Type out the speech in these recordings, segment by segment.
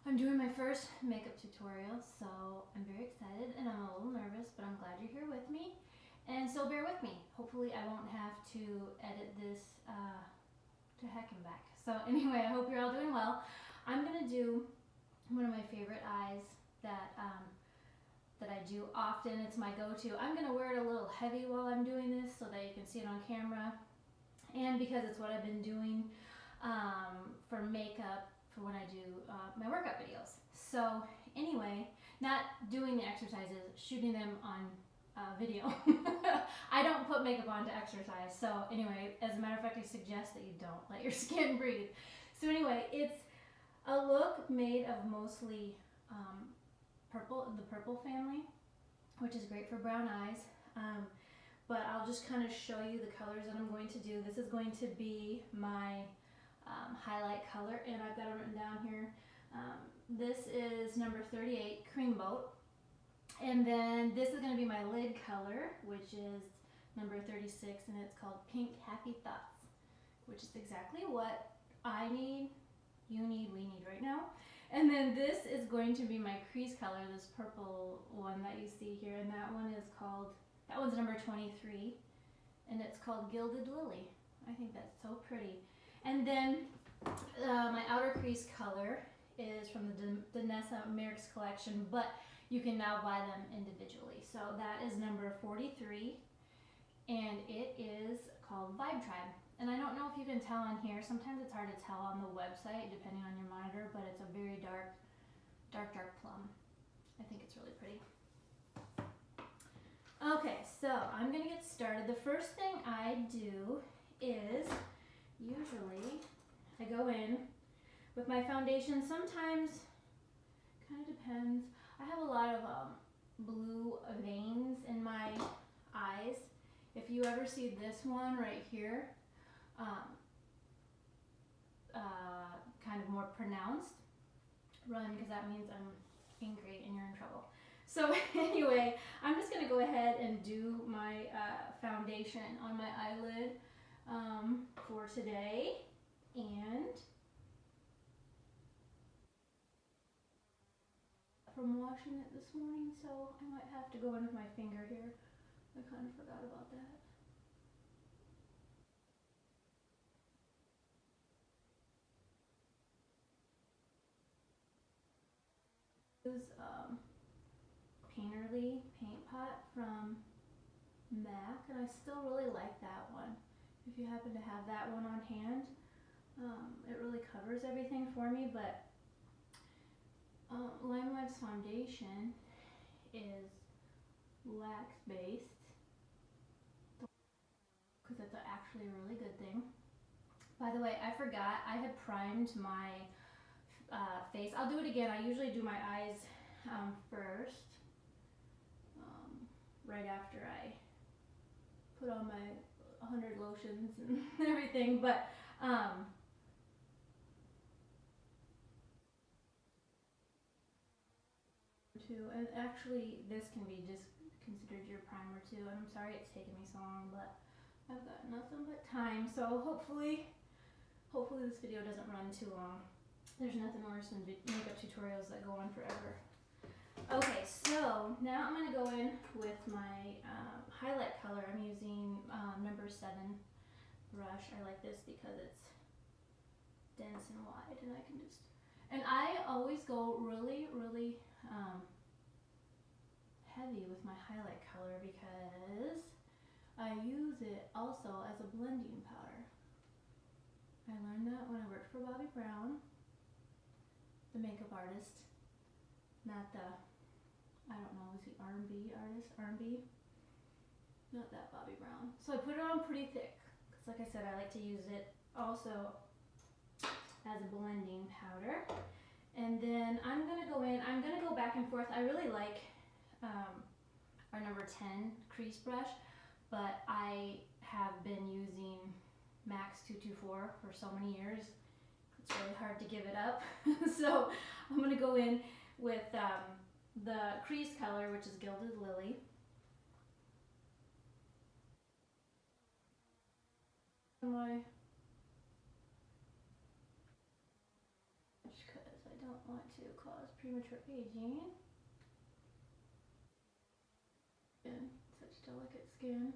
I'm doing my first makeup tutorial, so I'm very excited and I'm a little nervous, but I'm glad you're here with me. And so bear with me. Hopefully I won't have to edit this to heck and back. So anyway, I hope you're all doing well. I'm gonna do one of my favorite eyes that that I do often. It's my go-to. I'm gonna wear it a little heavy while I'm doing this so that you can see it on camera. And because it's what I've been doing for makeup for when I do my workout videos. So anyway, not doing the exercises, shooting them on video. I don't put makeup on to exercise. So anyway, as a matter of fact, I suggest that you don't. Let your skin breathe. So anyway, it's a look made of mostly the purple family, which is great for brown eyes. But I'll just kind of show you the colors that I'm going to do. This is going to be my highlight color, and I've got it written down here. This is number 38, Cream Boat. And then this is going to be my lid color, which is number 36, and it's called Pink Happy Thoughts, which is exactly what I need, you need, we need right now. And then this is going to be my crease color, this purple one that you see here, and that one's number 23, and it's called Gilded Lily. I think that's so pretty. And then my outer crease color is from the Danessa Merrick's collection, but you can now buy them individually. So that is number 43, and it is called Vibe Tribe. And I don't know if you can tell on here, sometimes it's hard to tell on the website depending on your monitor, but it's a very dark plum. I think it's really pretty. Okay, so I'm gonna get started. The first thing I do is, usually, I go in with my foundation. Sometimes, kind of depends. I have a lot of blue veins in my eyes. If you ever see this one right here, kind of more pronounced, run, because that means I'm angry and you're in trouble. So anyway, I'm just going to go ahead and do my foundation on my eyelid for today. And from washing it this morning, so I might have to go in with my finger here. I kind of forgot about that. Use Painterly paint pot from MAC, and I still really like that one. If you happen to have that one on hand, it really covers everything for me. But Limelight's foundation is wax based, because that's actually a really good thing. By the way, I forgot, I had primed my face. I'll do it again. I usually do my eyes first, right after I put on my 100 lotions and everything, but and actually this can be just considered your primer too, and I'm sorry it's taken me so long, but I've got nothing but time, so hopefully this video doesn't run too long. There's nothing worse than makeup tutorials that go on forever. Okay, so now I'm going to go in with my highlight color. I'm using number 7 brush. I like this because it's dense and wide, and I always go really heavy with my highlight color because I use it also as a blending powder. I learned that when I worked for Bobbi Brown, the makeup artist, not the, I don't know, is he R&B artist? R&B? Not that Bobbi Brown. So I put it on pretty thick, because like I said, I like to use it also as a blending powder. And then I'm going to go in, I'm going to go back and forth. I really like our number 10 crease brush, but I have been using MAC's 224 for so many years. It's really hard to give it up. So I'm going to go in with the crease color, which is Gilded Lily. Why? Because I don't want to cause premature aging. And such delicate skin.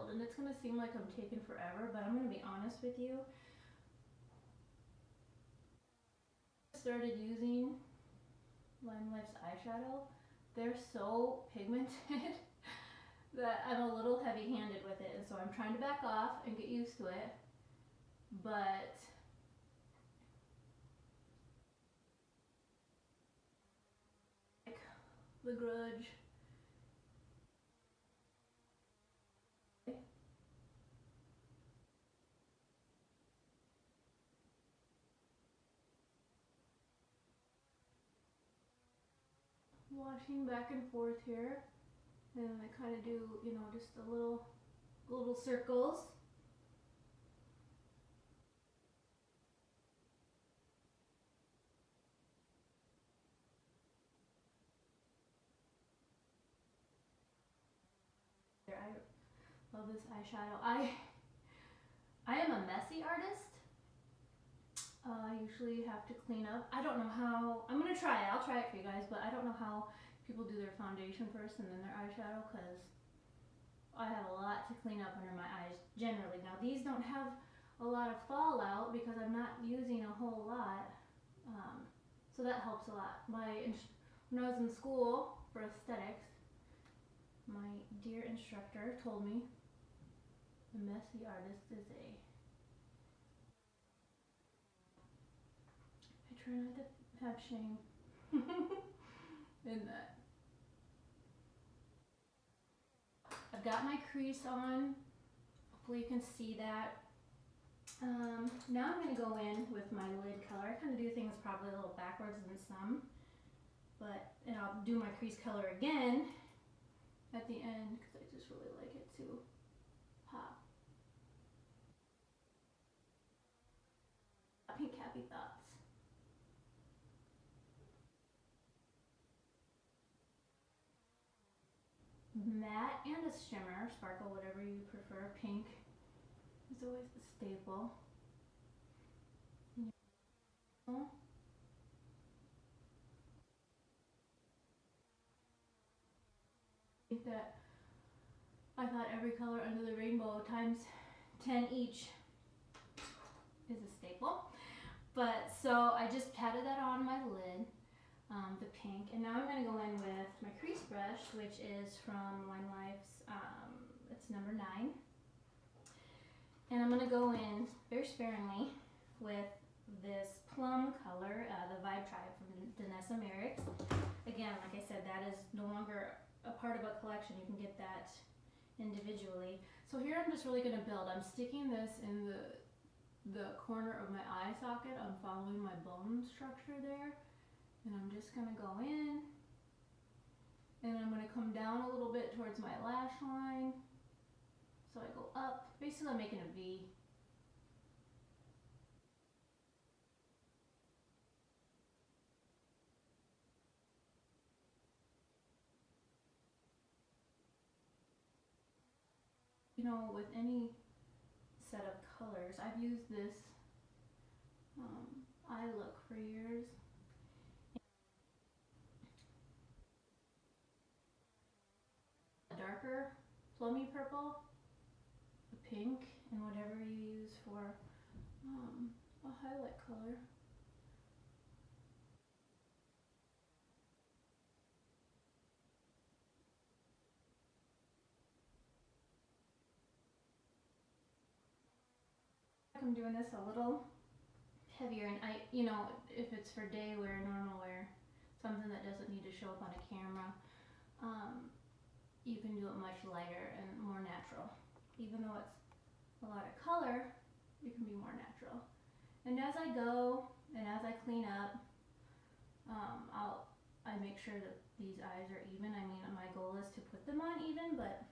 And it's going to seem like I'm taking forever, but I'm going to be honest with you. I started using Lime Life's eyeshadow. They're so pigmented that I'm a little heavy-handed with it, and so I'm trying to back off and get used to it. But like The Grudge, washing back and forth here, and I kind of do, you know, just a little circles. I love this eyeshadow. I am a messy artist. I usually have to clean up. I don't know how, I'm gonna try it, I'll try it for you guys, but I don't know how people do their foundation first and then their eyeshadow, because I have a lot to clean up under my eyes generally. Now these don't have a lot of fallout because I'm not using a whole lot, so that helps a lot. When I was in school for aesthetics, my dear instructor told me the messy artist is a, I try not to have shame in that. I've got my crease on. Hopefully you can see that. Now I'm going to go in with my lid color. I kind of do things probably a little backwards than some, and I'll do my crease color again at the end because I just really like it to pop. Pink Happy Thoughts. Matte and a shimmer, sparkle, whatever you prefer. Pink is always the staple. That I thought every color under the rainbow times 10 each is a staple. But so I just patted that on my lid, the pink, and now I'm going to go in with my crease brush, which is from Lime Life's, it's number 9. And I'm going to go in very sparingly with this plum color, the Vibe Tribe from Danessa Merrick's. Again, like I said, that is no longer a part of a collection. You can get that individually. So here I'm just really going to build. I'm sticking this in the corner of my eye socket. I'm following my bone structure there. And I'm just going to go in. And I'm going to come down a little bit towards my lash line. So I go up. Basically I'm making a V. You know, with any set of colors, I've used this eye look for years. A darker plummy purple, a pink, and whatever you use for a highlight color. I'm doing this a little heavier, and you know, if it's for day wear, normal wear, something that doesn't need to show up on a camera, you can do it much lighter and more natural. Even though it's a lot of color, you can be more natural. And as I go and as I clean up, I make sure that these eyes are even. I mean, my goal is to put them on even, but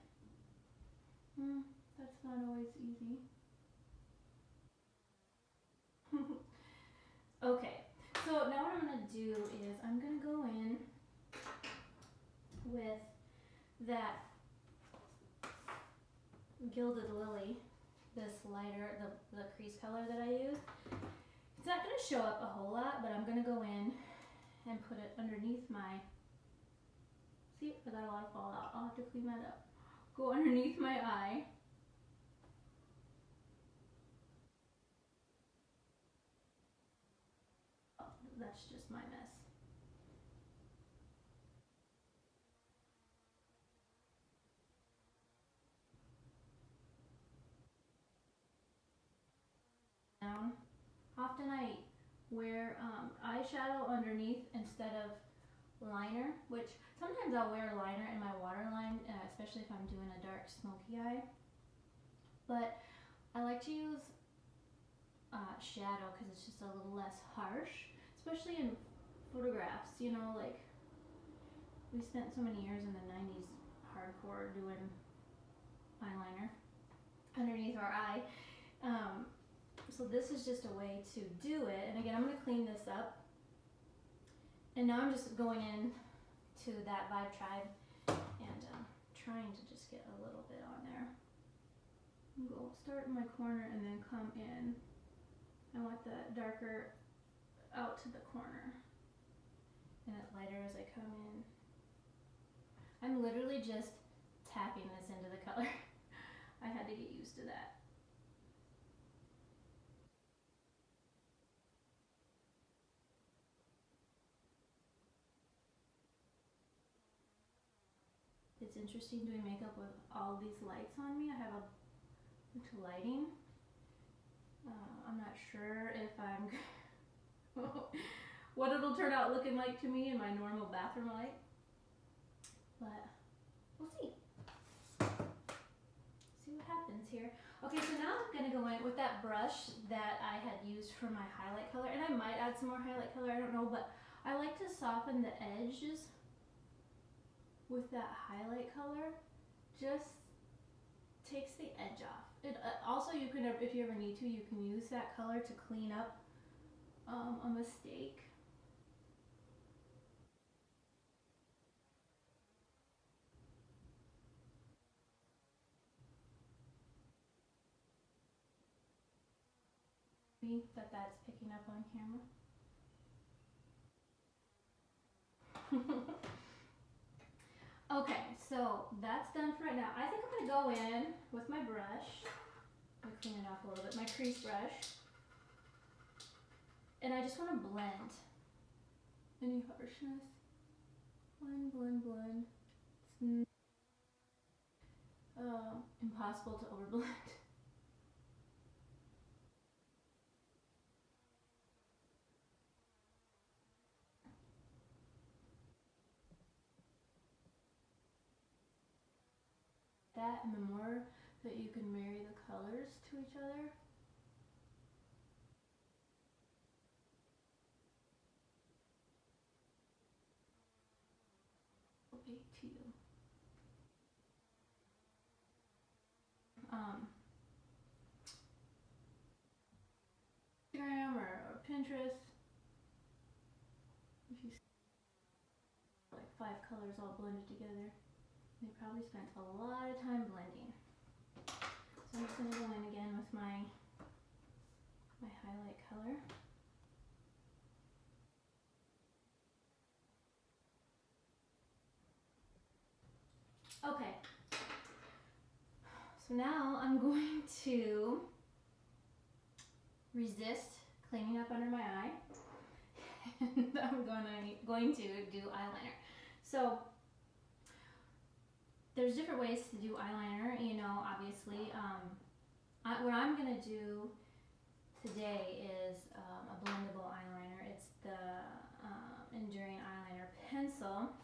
that's not always easy. Okay, so now what I'm going to do is I'm going to go in with that Gilded Lily, this lighter, the crease color that I use. It's not going to show up a whole lot, but I'm going to go in and put it underneath my, see, I got a lot of fallout. I'll have to clean that up. Go underneath my eye. Oh, that's just my mess. Down. Often I wear eyeshadow underneath instead of liner, which sometimes I'll wear liner in my waterline, especially if I'm doing a dark smoky eye. But I like to use shadow because it's just a little less harsh, especially in photographs. You know, like we spent so many years in the 90s hardcore doing eyeliner underneath our eye. So this is just a way to do it. And again, I'm going to clean this up. And now I'm just going in to that Vibe Tribe and trying to just get a little bit on there. Go start in my corner and then come in. I want the darker out to the corner and it lighter as I come in. I'm literally just tapping this into the color. I had to get used to that. It's interesting doing makeup with all these lights on me. I have a bunch of lighting. I'm not sure if I'm what it'll turn out looking like to me in my normal bathroom light, but we'll see. See what happens here. Okay, so now I'm gonna go in with that brush that I had used for my highlight color, and I might add some more highlight color, I don't know, but I like to soften the edges with that highlight color. Just takes the edge off. It also, you can, if you ever need to, you can use that color to clean up a mistake. That's picking up on camera. Okay, so that's done for right now. I think I'm gonna go in with my brush. Let me clean it off a little bit. My crease brush. And I just want to blend any harshness. Blend, blend, blend. It's impossible to overblend. That, and the more that you can marry the colors to each other. Big to you. Instagram or Pinterest. If you see like 5 colors all blended together, they probably spent a lot of time blending. So I'm just going to go in again with my highlight color. Okay, so now I'm going to resist cleaning up under my eye, and I'm going to do eyeliner. So there's different ways to do eyeliner, you know, obviously. What I'm going to do today is a blendable eyeliner. It's the Enduring Eyeliner Pencil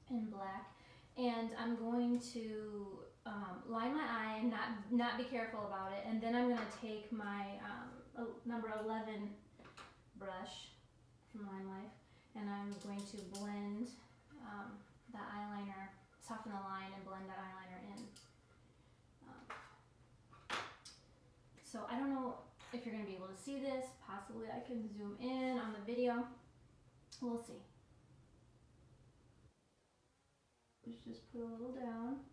in black. And I'm going to line my eye and not be careful about it. And then I'm going to take my number 11 brush from Line Life, and I'm going to blend that eyeliner, soften the line and blend that eyeliner in. So I don't know if you're going to be able to see this. Possibly I can zoom in on the video. We'll see. Let's just put a little down.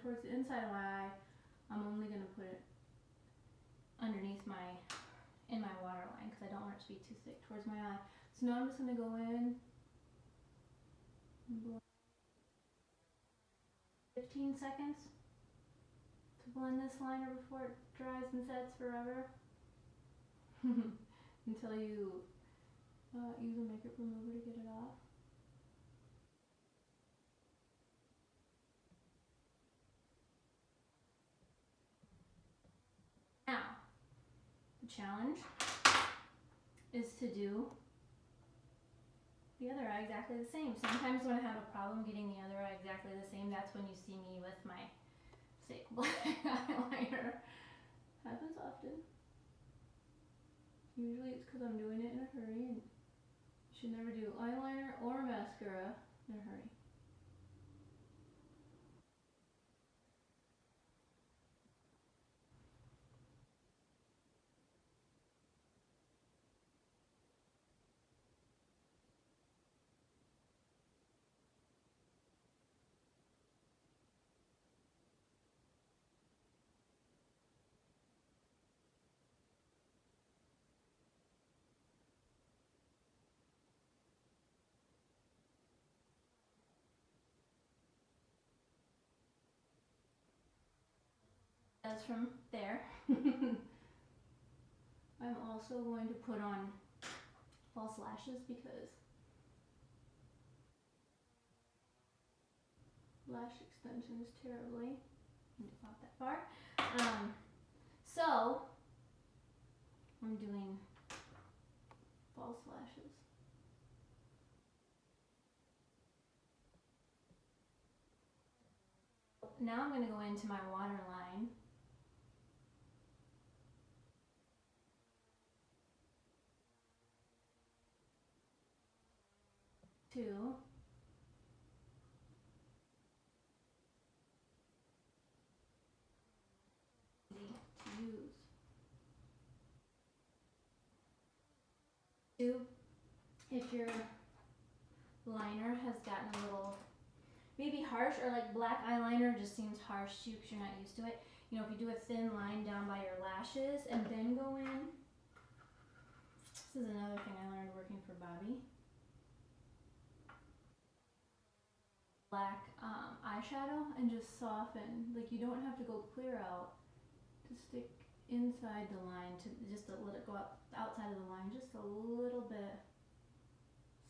towards the inside of my eye, I'm only going to put it underneath in my waterline because I don't want it to be too thick towards my eye. So now I'm just going to go in and 15 seconds to blend this liner before it dries and sets forever until you use a makeup remover to get it off. Now, the challenge is to do the other eye exactly the same. Sometimes when I have a problem getting the other eye exactly the same, that's when you see me with my fake black eyeliner. Happens often. Usually it's because I'm doing it in a hurry, and you should never do eyeliner or mascara in a hurry. As from there, I'm also going to put on false lashes because lash extensions terribly. Not that far. So I'm doing false lashes. Now I'm going to go into my waterline. To use. If your liner has gotten a little maybe harsh, or like black eyeliner just seems harsh to you because you're not used to it. You know, if you do a thin line down by your lashes and then go in, this is another thing I learned working for Bobby. Black eyeshadow and just soften. Like you don't have to go clear out to stick inside the line, to just to let it go up outside of the line just a little bit.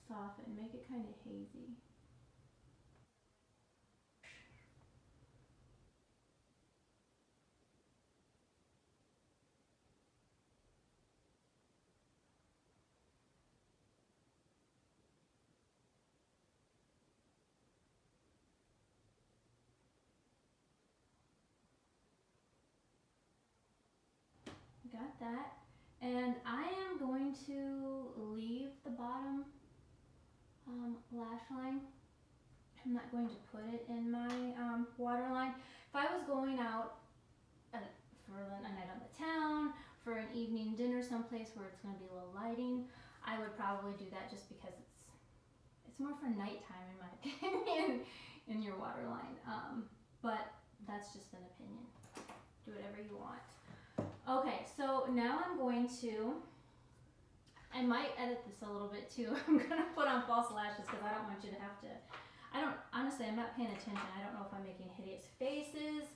Soften, make it kind of hazy. Got that. And I am going to leave the bottom lash line. I'm not going to put it in my waterline. If I was going out for a night on the town, for an evening dinner someplace where it's going to be a little lighting, I would probably do that just because it's more for nighttime in my opinion in your waterline. But that's just an opinion. Do whatever you want. Okay, so now I'm going to, I might edit this a little bit too. I'm going to put on false lashes because I don't want you to have to, honestly, I'm not paying attention. I don't know if I'm making hideous faces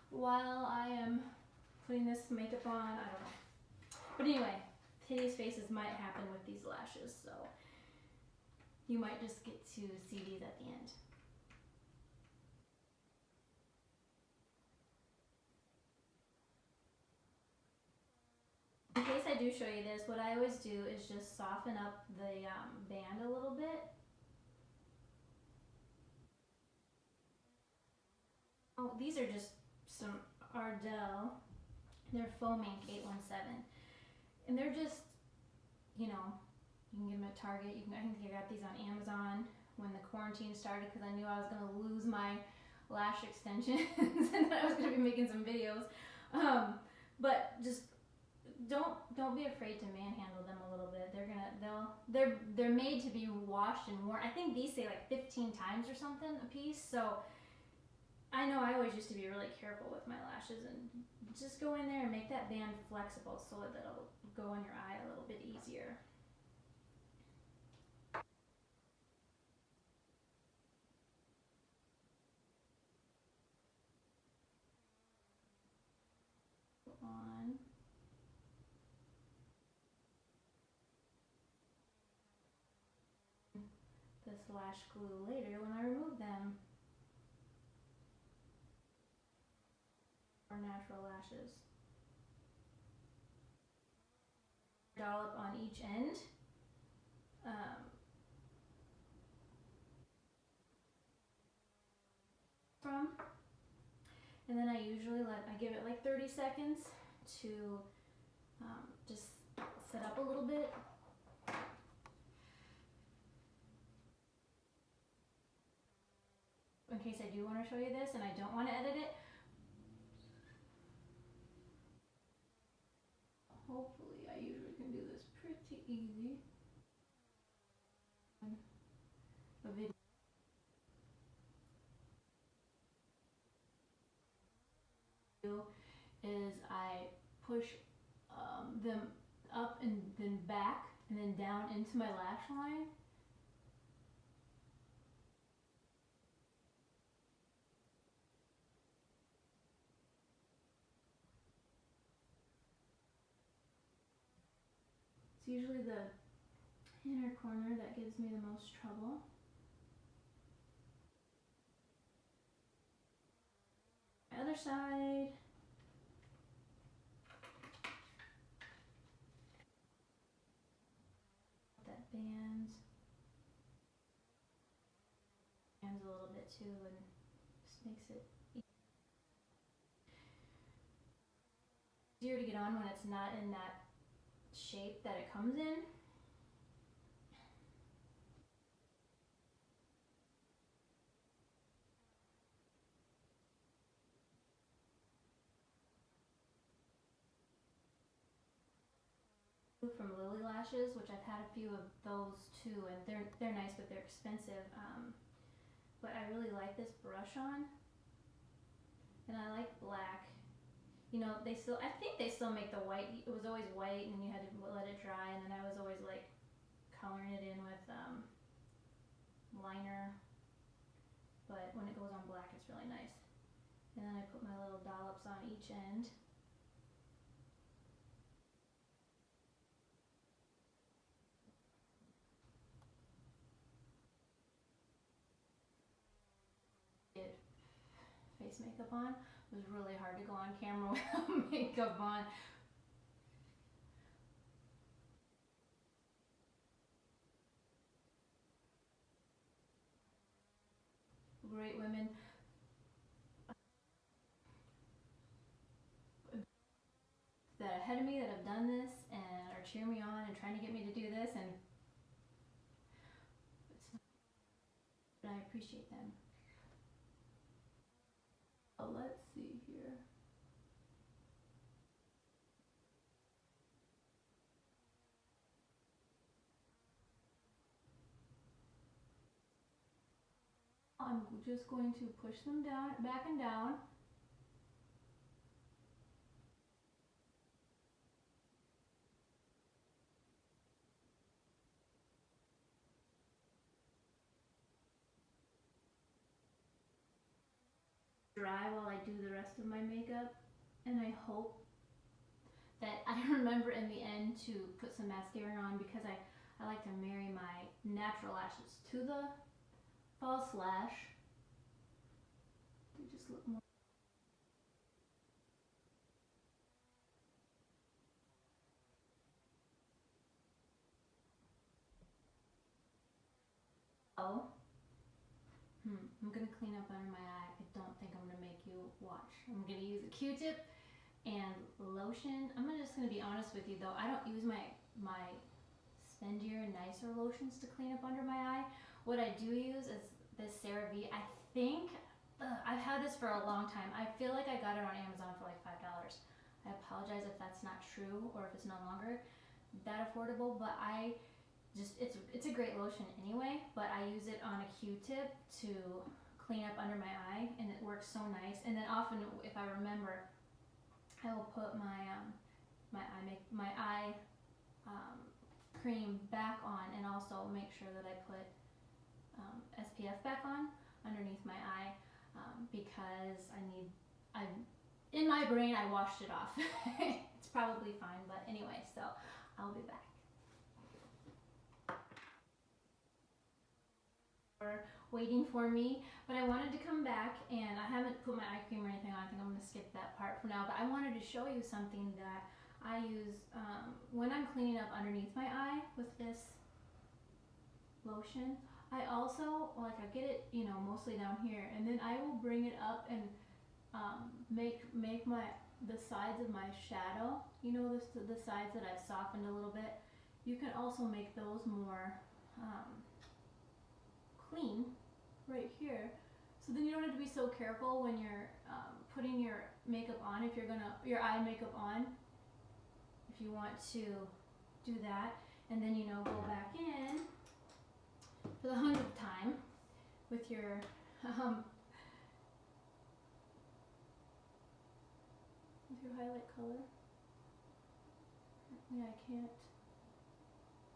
while I am putting this makeup on. I don't know. But anyway, hideous faces might happen with these lashes, so you might just get to see these at the end. In case I do show you this, what I always do is just soften up the band a little bit. Oh, these are just some Ardell. They're Foam Ink 817. And they're just, you know, you can get them at Target. I think I got these on Amazon when the quarantine started because I knew I was going to lose my lash extensions and that I was going to be making some videos. But just don't be afraid to manhandle them a little bit. They're made to be washed and worn. I think these say like 15 times or something a piece. So I know I always used to be really careful with my lashes, and just go in there and make that band flexible so that it'll go in your eye a little bit easier. On this lash glue later when I remove them. Or natural lashes. Dollop on each end. From, and then I usually I give it like 30 seconds to just set up a little bit. In case I do want to show you this and I don't want to edit it. Hopefully I usually can do this pretty easy. A video is I push them up and then back and then down into my lash line. It's usually the inner corner that gives me the most trouble. Other side. That bands a little bit too, and just makes it easier to get on when it's not in that shape that it comes in. From Lily Lashes, which I've had a few of those too, and they're nice, but they're expensive. But I really like this brush on, and I like black. You know, I think they still make the white. It was always white, and you had to let it dry, and then I was always like coloring it in with liner. But when it goes on black, it's really nice. And then I put my little dollops on each end. Face makeup on. It was really hard to go on camera without makeup on. Great women that are ahead of me that have done this and are cheering me on and trying to get me to do this, and I appreciate them. Oh, let's see here. I'm just going to push them down, back and down. Dry while I do the rest of my makeup, and I hope that I remember in the end to put some mascara on, because I like to marry my natural lashes to the false lash. They just look more. Oh. I'm gonna clean up under my eye. I don't think I'm gonna make you watch. I'm gonna use a Q-tip and lotion. I'm just gonna be honest with you though. I don't use my spendier, nicer lotions to clean up under my eye. What I do use is this CeraVe. I think I've had this for a long time. I feel like I got it on Amazon for like $5. I apologize if that's not true or if it's no longer that affordable, but it's a great lotion anyway, but I use it on a Q-tip to clean up under my eye, and it works so nice. And then often, if I remember, I will put my eye cream back on, and also make sure that I put SPF back on underneath my eye, because in my brain I washed it off. It's probably fine, but anyway, so I'll be back. Waiting for me, but I wanted to come back, and I haven't put my eye cream or anything on. I think I'm going to skip that part for now, but I wanted to show you something that I use when I'm cleaning up underneath my eye with this lotion. I also, like, I get it, you know, mostly down here, and then I will bring it up and make the sides of my shadow, you know, the sides that I've softened a little bit. You can also make those more clean right here. So then you don't have to be so careful when you're putting your makeup on, if you're gonna, your eye makeup on, if you want to do that. And then, you know, go back in for the 100th time with your highlight color. Yeah, I can't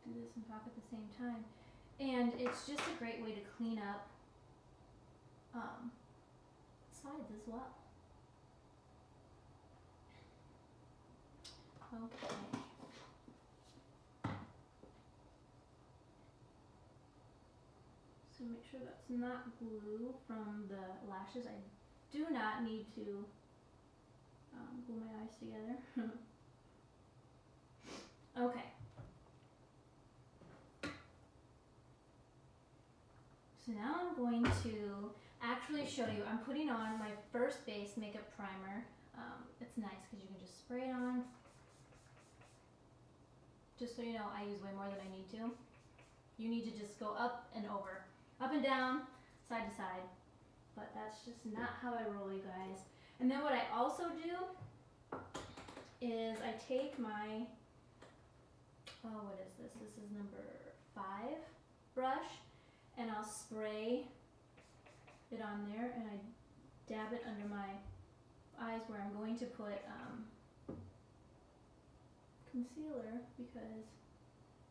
do this and talk at the same time. And it's just a great way to clean up sides as well. Okay. So make sure that's not glue from the lashes. I do not need to glue my eyes together. Okay. So now I'm going to actually show you. I'm putting on my first base makeup primer. It's nice because you can just spray it on. Just so you know, I use way more than I need to. You need to just go up and over, up and down, side to side. But that's just not how I roll, you guys. And then what I also do is I take my, what is this? This is number 5 brush, and I'll spray it on there, and I dab it under my eyes where I'm going to put concealer, because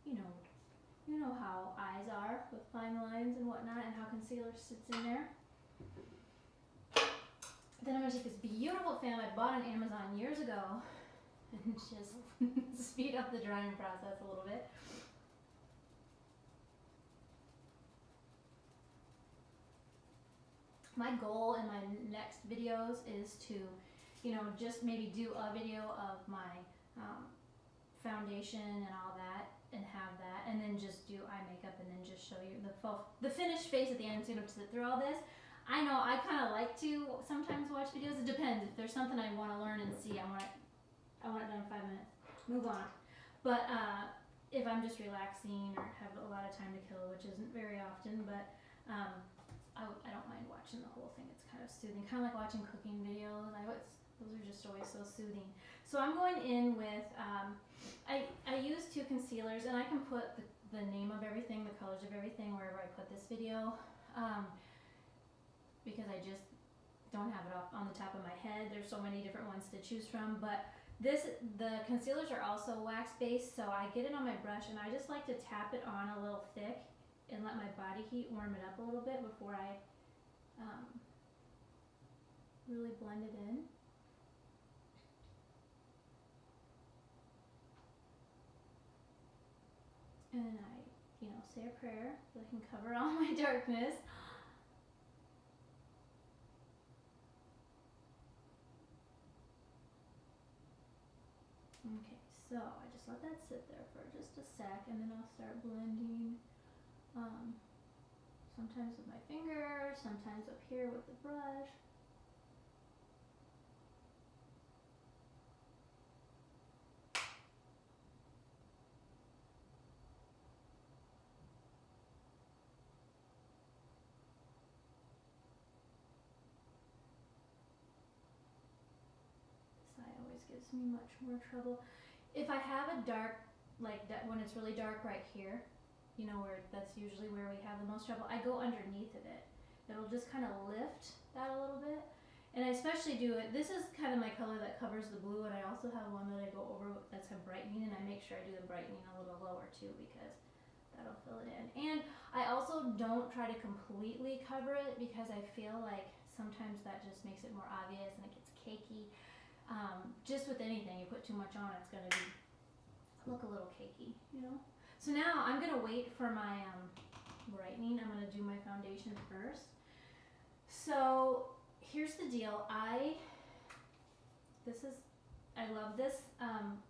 you know how eyes are with fine lines and whatnot, and how concealer sits in there. Then I'm going to take this beautiful fan I bought on Amazon years ago and just speed up the drying process a little bit. My goal in my next videos is to, you know, just maybe do a video of my foundation and all that, and have that, and then just do eye makeup, and then just show you the finished face at the end. So you don't have to sit through all this. I know I kind of like to sometimes watch videos. It depends. If there's something I want to learn and see, I want it done in 5 minutes. Move on. But if I'm just relaxing or have a lot of time to kill, which isn't very often, but I don't mind watching the whole thing. It's kind of soothing, kind of like watching cooking videos. Those are just always so soothing. So I'm going in with, I use 2 concealers, and I can put the name of everything, the colors of everything, wherever I put this video, because I just don't have it off on the top of my head. There's so many different ones to choose from, but the concealers are also wax based, so I get it on my brush, and I just like to tap it on a little thick and let my body heat warm it up a little bit before I really blend it in. And then I, you know, say a prayer so I can cover all my darkness. Okay, so I just let that sit there for just a sec, and then I'll start blending, sometimes with my finger, sometimes up here with the brush. Gives me much more trouble. If I have a dark, like that, when it's really dark right here, you know, where that's usually where we have the most trouble, I go underneath of it, it'll just kind of lift that a little bit. And I especially do it, this is kind of my color that covers the blue, and I also have one that I go over that's a brightening, and I make sure I do the brightening a little lower too, because that'll fill it in. And I also don't try to completely cover it, because I feel like sometimes that just makes it more obvious and it gets cakey. Just with anything, you put too much on, it's gonna look a little cakey, you know? So now I'm gonna wait for my brightening. I'm gonna do my foundation first. So here's the deal. I love this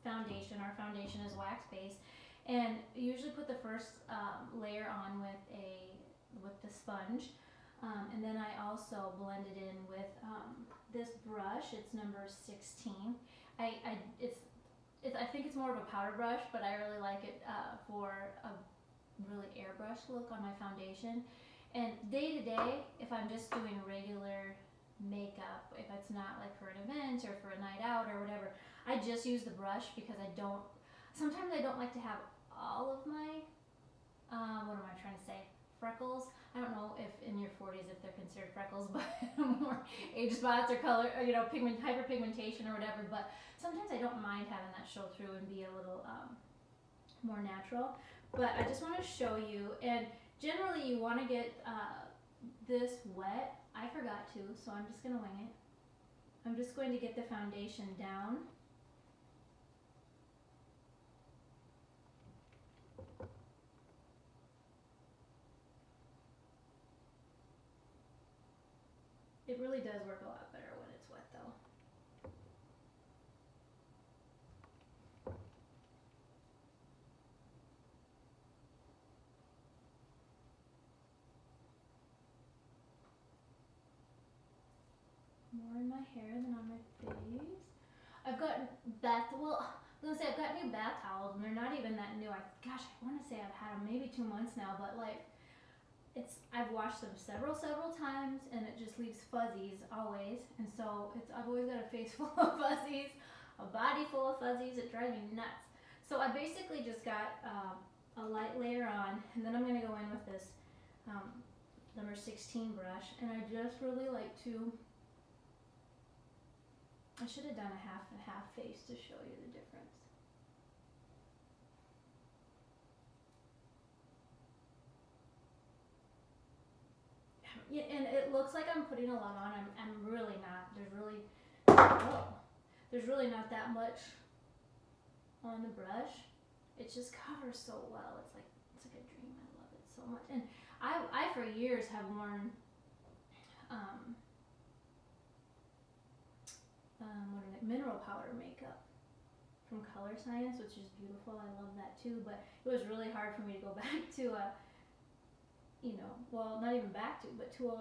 foundation. Our foundation is wax based, and you usually put the first layer on with the sponge, and then I also blend it in with this brush. It's number 16. I think it's more of a powder brush, but I really like it for a really airbrush look on my foundation. And day to day, if I'm just doing regular makeup, if it's not like for an event or for a night out or whatever, I just use the brush, because sometimes I don't like to have all of my, what am I trying to say, freckles. I don't know if in your 40s if they're considered freckles, but more age spots or color, or, you know, hyperpigmentation or whatever. But sometimes I don't mind having that show through and be a little more natural. But I just want to show you, and generally you want to get this wet. I forgot to, so I'm just going to wing it. I'm just going to get the foundation down. It really does work a lot better when it's wet though. More in my hair than on my face. I've got I've got new bath towels, and they're not even that new. Gosh, I want to say I've had them maybe 2 months now, but like, I've washed them several times, and it just leaves fuzzies always. And so I've always got a face full of fuzzies, a body full of fuzzies. It drives me nuts. So I basically just got a light layer on, and then I'm going to go in with this number 16 brush, and I just really like to. I should have done a half and half face to show you the difference. Yeah, and it looks like I'm putting a lot on. I'm really not. There's really not that much on the brush. It just covers so well. It's like a dream. I love it so much. And I for years have worn mineral powder makeup from Color Science, which is beautiful. I love that too. But it was really hard for me to go back to well, not even back to, but to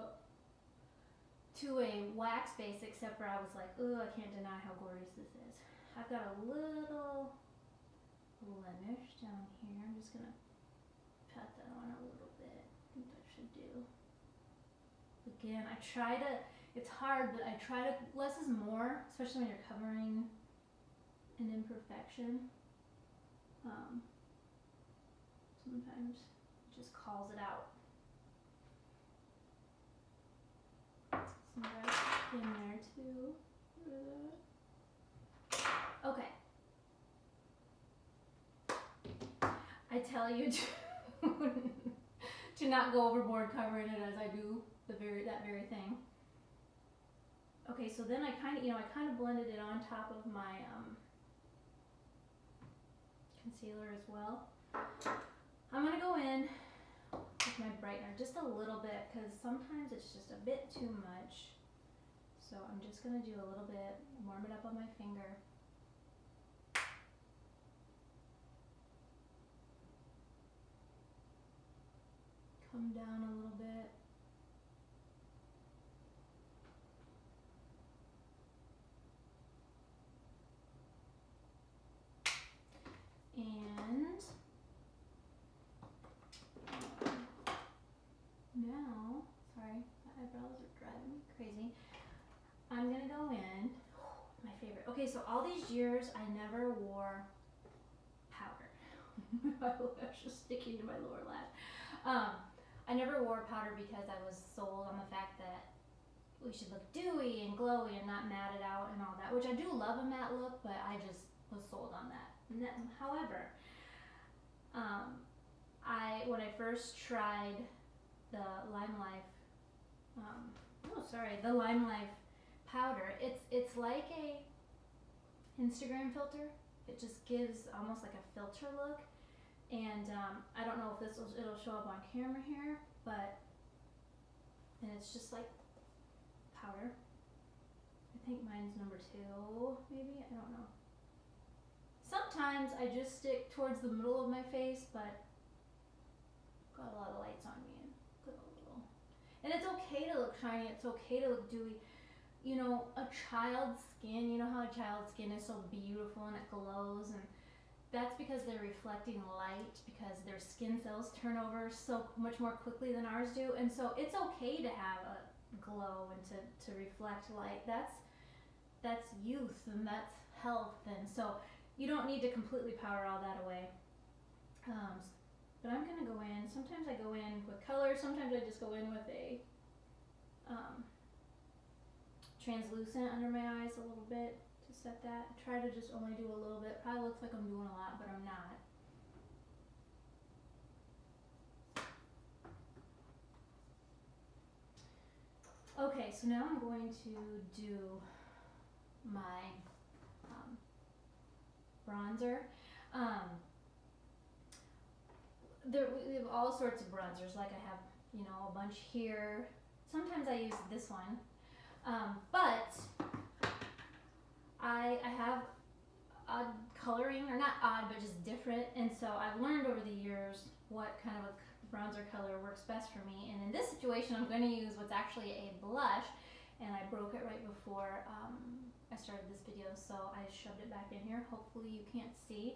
a wax base, except for I was like, oh, I can't deny how gorgeous this is. I've got a little blemish down here. I'm just gonna pat that on a little bit. I think that should do. Again, it's hard, but I try to, less is more, especially when you're covering an imperfection. Sometimes it just calls it out. Some red in there too. Okay. I tell you to not go overboard covering it as I do that very thing. Okay, so then I kind of blended it on top of my concealer as well. I'm gonna go in with my brightener just a little bit, because sometimes it's just a bit too much. So I'm just gonna do a little bit, warm it up on my finger. Come down a little bit. And now, sorry, my eyebrows are driving me crazy. I'm gonna go in, my favorite. Okay, so all these years I never wore powder. My eyelash is sticking to my lower lash. I never wore powder because I was sold on the fact that we should look dewy and glowy and not matted out and all that, which I do love a matte look, but I just was sold on that. However, when I first tried the Lime Life, the Lime Life powder, it's like a Instagram filter. It just gives almost like a filter look, and I don't know if it'll show up on camera here, but and it's just like powder. I think mine's number 2, maybe, I don't know. Sometimes I just stick towards the middle of my face, but got a lot of lights on me and put a little. And it's okay to look shiny, it's okay to look dewy. You know, a child's skin, you know how a child's skin is so beautiful and it glows, and that's because they're reflecting light, because their skin cells turn over so much more quickly than ours do. And so it's okay to have a glow and to reflect light. That's youth and that's health, and so you don't need to completely powder all that away. But I'm gonna go in, sometimes I go in with color, sometimes I just go in with a translucent under my eyes a little bit to set that. Try to just only do a little bit. Probably looks like I'm doing a lot, but I'm not. Okay, so now I'm going to do my bronzer. We have all sorts of bronzers. Like I have, a bunch here. Sometimes I use this one, but I have odd coloring, or not odd, but just different. And so I've learned over the years what kind of a bronzer color works best for me. And in this situation, I'm going to use what's actually a blush, and I broke it right before I started this video, so I shoved it back in here. Hopefully you can't see.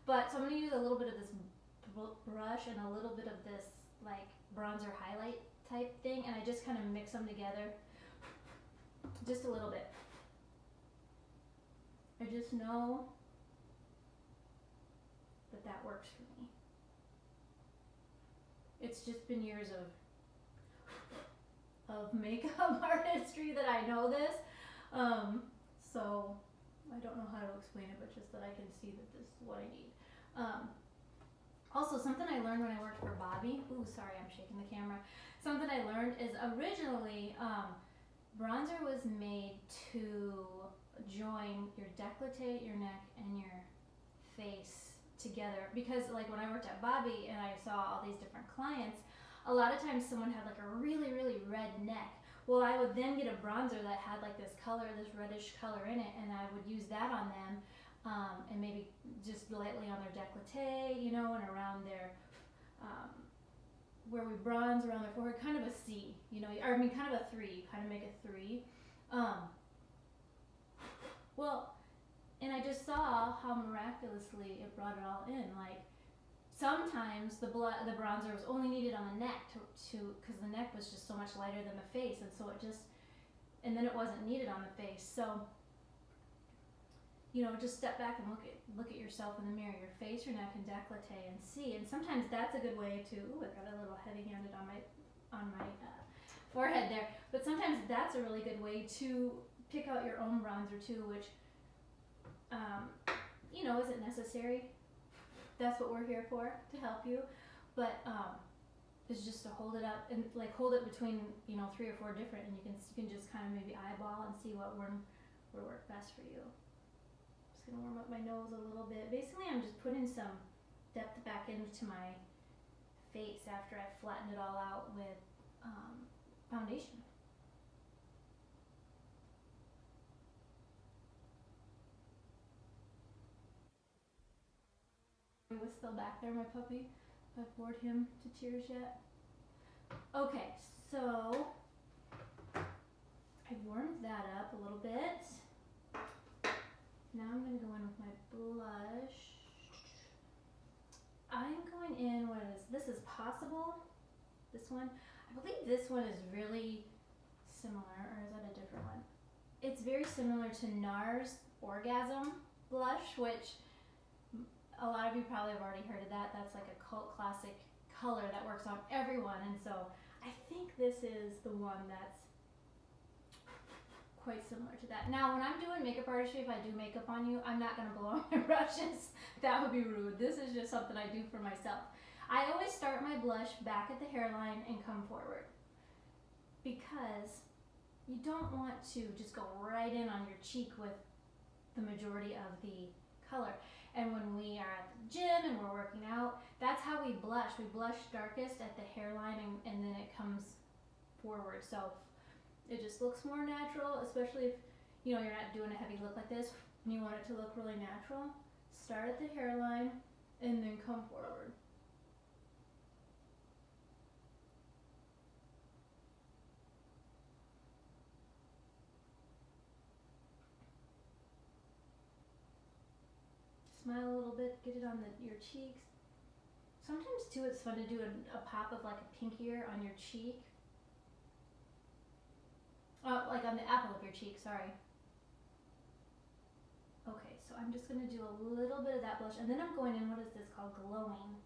But so I'm going to use a little bit of this brush and a little bit of this like bronzer highlight type thing, and I just kind of mix them together just a little bit. I just know that works for me. It's just been years of makeup artistry that I know this. So I don't know how to explain it, but just that I can see that this is what I need. Also, something I learned when I worked for Bobbi, sorry, I'm shaking the camera. Something I learned is originally bronzer was made to join your décolleté, your neck, and your face together. Because like when I worked at Bobbi and I saw all these different clients, a lot of times someone had like a really, really red neck. Well, I would then get a bronzer that had like this color, this reddish color in it, and I would use that on them, and maybe just lightly on their décolleté, and around their, where we bronze around their forehead, kind of a C, or kind of a 3, kind of make a 3. Well, and I just saw how miraculously it brought it all in. Like, sometimes the bronzer was only needed on the neck because the neck was just so much lighter than the face, and so and then it wasn't needed on the face. So, just step back and look at yourself in the mirror, your face, your neck, and décolleté, and see. And sometimes that's a good way to. I got a little heavy-handed on my forehead there. But sometimes that's a really good way to pick out your own bronzer too, which isn't necessary. That's what we're here for, to help you. But is just to hold it up and like hold it between 3 or 4 different, and you can just kind of maybe eyeball and see what would work best for you. Just gonna warm up my nose a little bit. Basically, I'm just putting some depth back into my face after I flattened it all out with foundation. He was still back there, my puppy. I've bored him to tears yet. Okay, so I warmed that up a little bit. Now I'm going to go in with my blush. I'm going in, this is Possible. This one. I believe this one is really similar, or is that a different one? It's very similar to NARS Orgasm blush, which a lot of you probably have already heard of that. That's like a cult classic color that works on everyone. And so I think this is the one that's quite similar to that. Now, when I'm doing makeup artistry, if I do makeup on you, I'm not going to blow on my brushes. That would be rude. This is just something I do for myself. I always start my blush back at the hairline and come forward, because you don't want to just go right in on your cheek with the majority of the color. And when we are at the gym and we're working out, that's how we blush. We blush darkest at the hairline, and then it comes forward. So it just looks more natural, especially if you're not doing a heavy look like this and you want it to look really natural. Start at the hairline and then come forward. Smile a little bit, get it on your cheeks. Sometimes too it's fun to do a pop of like a pinkier on your cheek. Like on the apple of your cheek, sorry. Okay, so I'm just going to do a little bit of that blush, and then I'm going in, what is this called, Glowing.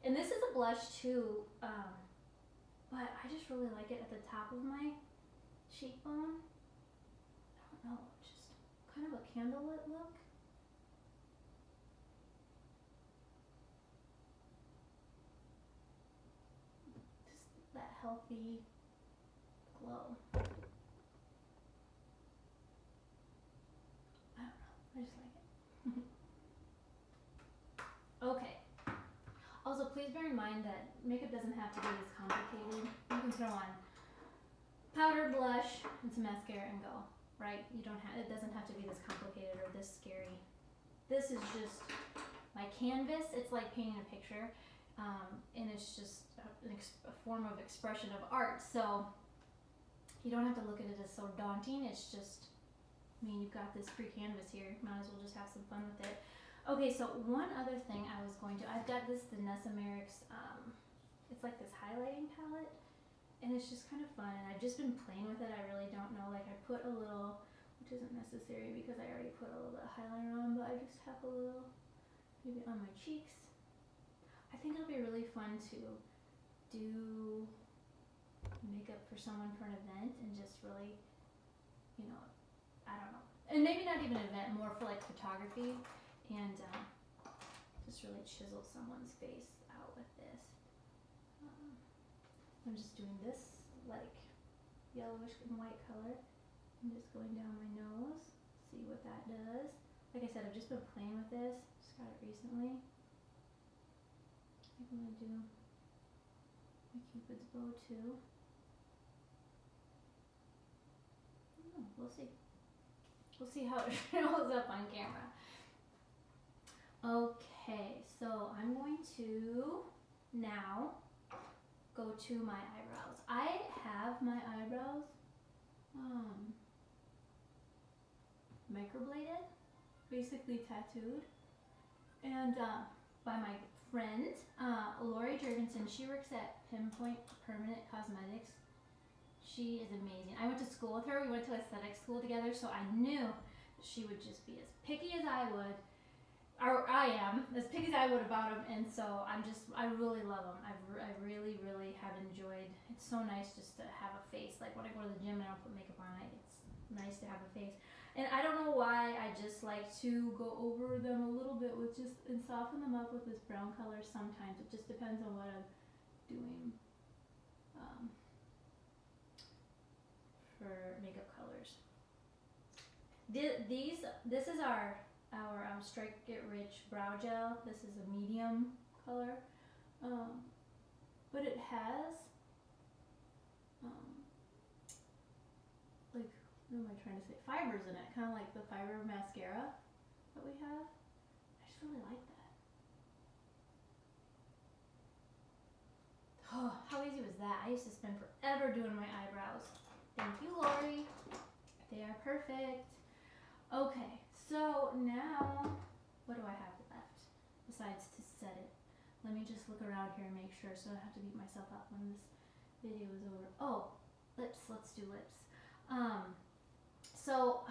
And this is a blush too, but I just really like it at the top of my cheekbone. I don't know, just kind of a candlelit look. Just that healthy glow. I just like it. Okay. Also, please bear in mind that makeup doesn't have to be this complicated. You can throw on powder, blush, and some mascara and go. Right? It doesn't have to be this complicated or this scary. This is just my canvas. It's like painting a picture, and it's just a form of expression of art. So you don't have to look at it as so daunting. It's just, you've got this free canvas here. Might as well just have some fun with it. Okay, so one other thing I've got this Danessa Myricks, it's like this highlighting palette, and it's just kind of fun, and I've just been playing with it. I really don't know, like I put a little, which isn't necessary because I already put a little bit of highlighter on, but I just have a little, maybe on my cheeks. I think it'll be really fun to do makeup for someone for an event and just really, I don't know. And maybe not even an event, more for like photography, and just really chisel someone's face out with this. I'm just doing this like yellowish and white color. I'm just going down my nose, see what that does. Like I said, I've just been playing with this, just got it recently. I'm gonna do my Cupid's bow too. We'll see. We'll see how it shows up on camera. Okay, so I'm going to now go to my eyebrows. I have my eyebrows microbladed, basically tattooed, and by my friend Lori Jurgensen. She works at Pinpoint Permanent Cosmetics. She is amazing. I went to school with her. We went to aesthetic school together, so I knew she would just be as picky as I would, or I am, as picky as I would about them, and so I really love them. I really, really have enjoyed. It's so nice just to have a face. Like when I go to the gym and I don't put makeup on, it's nice to have a face. And I don't know why, I just like to go over them a little bit and soften them up with this brown color sometimes. It just depends on what I'm doing. For makeup colors. This is our Strike It Rich brow gel. This is a medium color, but it has like, what am I trying to say? Fibers in it, kind of like the fiber mascara that we have. I just really like that. Oh, how easy was that? I used to spend forever doing my eyebrows. Thank you, Lori. They are perfect. Okay, so now, what do I have left besides to set it? Let me just look around here and make sure so I don't have to beat myself up when this video is over. Oh, lips. Let's do lips. So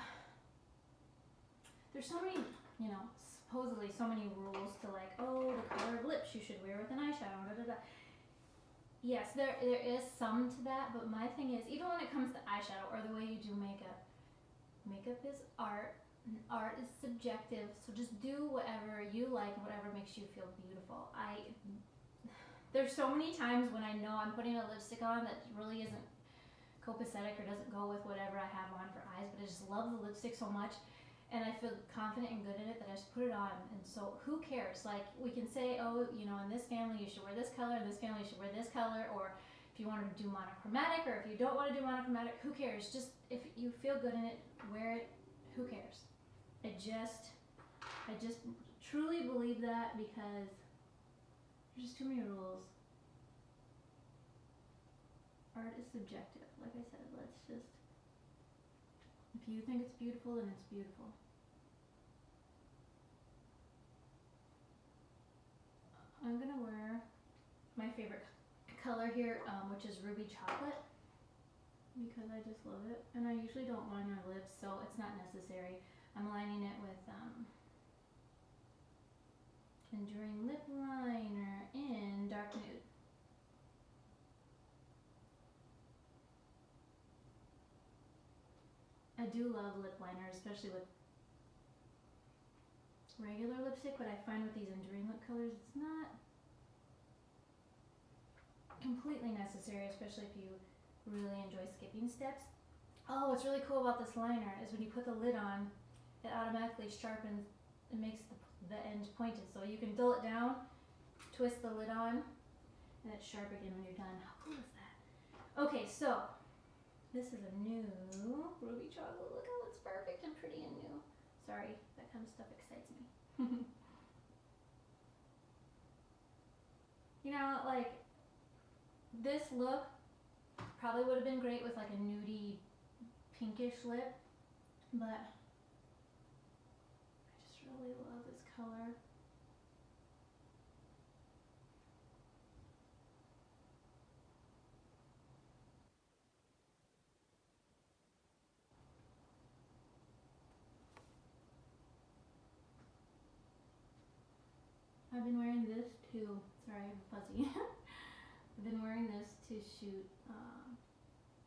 there's so many, supposedly so many rules to like, oh, the color of lips you should wear with an eyeshadow, da da da. yes, there is some to that, but my thing is, even when it comes to eyeshadow or the way you do makeup, makeup is art, and art is subjective. So just do whatever you like and whatever makes you feel beautiful. There's so many times when I know I'm putting a lipstick on that really isn't copacetic or doesn't go with whatever I have on for eyes, but I just love the lipstick so much and I feel confident and good in it that I just put it on. And so who cares? Like, we can say, oh, you know, in this family you should wear this color, in this family you should wear this color, or if you want to do monochromatic, or if you don't want to do monochromatic, who cares? Just if you feel good in it, wear it. Who cares? I just truly believe that, because there's just too many rules. Art is subjective. Like I said, let's just, if you think it's beautiful, then it's beautiful. I'm gonna wear my favorite color here, which is Ruby Chocolate, because I just love it. And I usually don't line my lips, so it's not necessary. I'm lining it with Enduring Lip Liner in Dark Nude. I do love lip liner, especially with regular lipstick, but I find with these enduring lip colors, it's not completely necessary, especially if you really enjoy skipping steps. Oh, what's really cool about this liner is when you put the lid on, it automatically sharpens and makes the end pointed. So you can dull it down, twist the lid on, and it's sharp again when you're done. How cool is that? Okay, so this is a new Ruby Chocolate. Look how it's perfect and pretty and new. Sorry, that kind of stuff excites me. You know, like, this look probably would have been great with like a nudie pinkish lip, but I just really love this color. I've been wearing this to, sorry, I'm fuzzy. I've been wearing this to shoot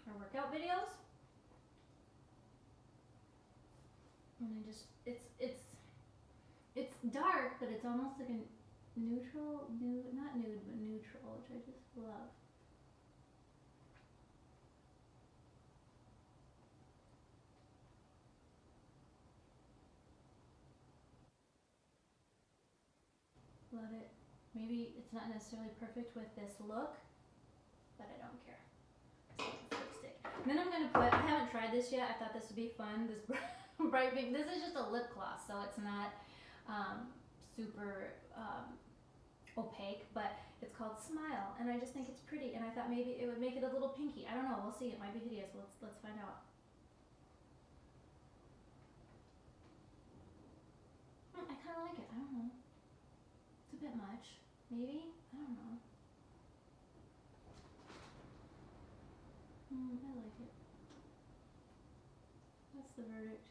our workout videos. And I just, it's dark, but it's almost like a neutral, not nude, but neutral, which I just love. Love it. Maybe it's not necessarily perfect with this look, but I don't care. Lipstick. And then I'm gonna put, I haven't tried this yet, I thought this would be fun, this bright pink. This is just a lip gloss, so it's not super opaque, but it's called Smile, and I just think it's pretty, and I thought maybe it would make it a little pinky. I don't know, we'll see, it might be hideous, let's find out. I kinda like it, I don't know. It's a bit much, maybe? I don't know. I like it. That's the verdict.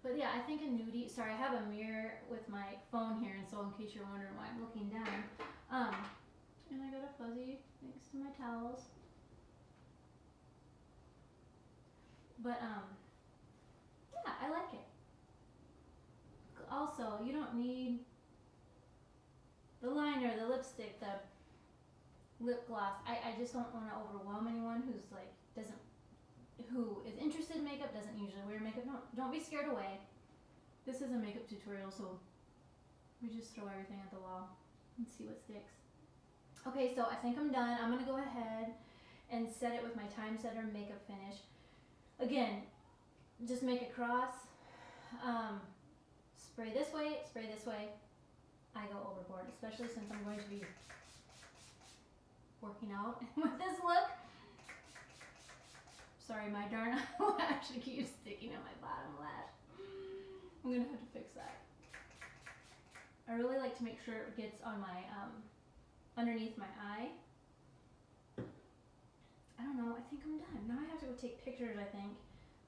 But yeah, I think a nudie, sorry, I have a mirror with my phone here, and so in case you're wondering why I'm looking down, and I got a fuzzy next to my towels. But yeah, I like it. Also, you don't need the liner, the lipstick, the lip gloss. I just don't want to overwhelm anyone who's like who is interested in makeup, doesn't usually wear makeup. Don't be scared away. This is a makeup tutorial, so we just throw everything at the wall and see what sticks. Okay, so I think I'm done. I'm gonna go ahead and set it with my Time Setter makeup finish. Again, just make a cross. Spray this way, spray this way. I go overboard, especially since I'm going to be working out with this look. Sorry, my darn eyelash keeps sticking in my bottom lash. I'm gonna have to fix that. I really like to make sure it gets on my, underneath my eye. I don't know, I think I'm done. Now I have to go take pictures, I think,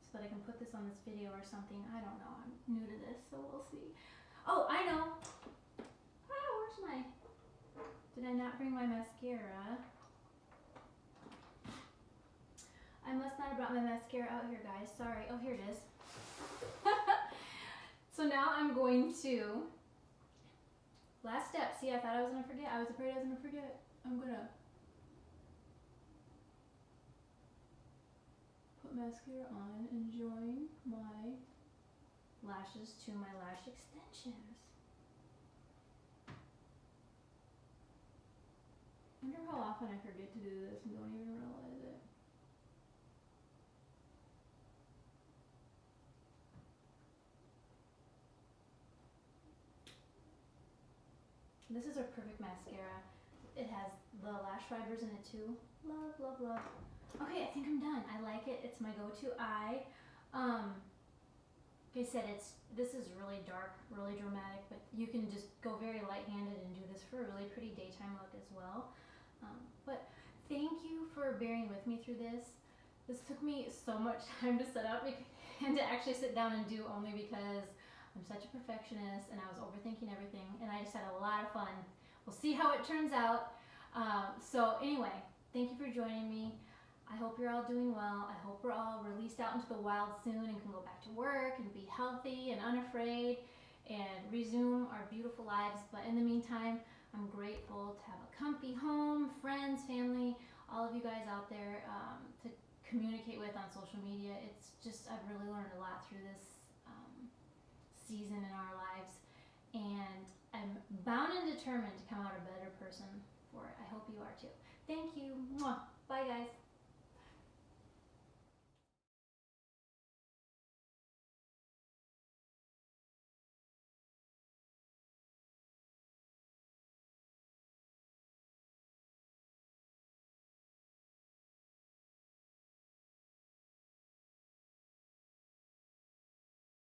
so that I can put this on this video or something. I don't know, I'm new to this, so we'll see. Oh, I know! Ah, where's my Did I not bring my mascara? I must not have brought my mascara out here, guys. Sorry. Oh, here it is. So now I'm going to, last step. See, I thought I was going to forget. I was afraid I was going to forget. I'm going to put mascara on and join my lashes to my lash extensions. I wonder how often I forget to do this and don't even realize it. This is a perfect mascara. It has the lash fibers in it too. Love, love, love. Okay, I think I'm done. I like it. It's my go-to eye. Like I said, this is really dark, really dramatic, but you can just go very light-handed and do this for a really pretty daytime look as well. But thank you for bearing with me through this. This took me so much time to set up and to actually sit down and do, only because I'm such a perfectionist and I was overthinking everything, and I just had a lot of fun. We'll see how it turns out. So anyway, thank you for joining me. I hope you're all doing well. I hope we're all released out into the wild soon and can go back to work and be healthy and unafraid and resume our beautiful lives. But in the meantime, I'm grateful to have a comfy home, friends, family, all of you guys out there to communicate with on social media. It's just, I've really learned a lot through this season in our lives, and I'm bound and determined to come out a better person for it. I hope you are too. Thank you. Mwah. Bye, guys.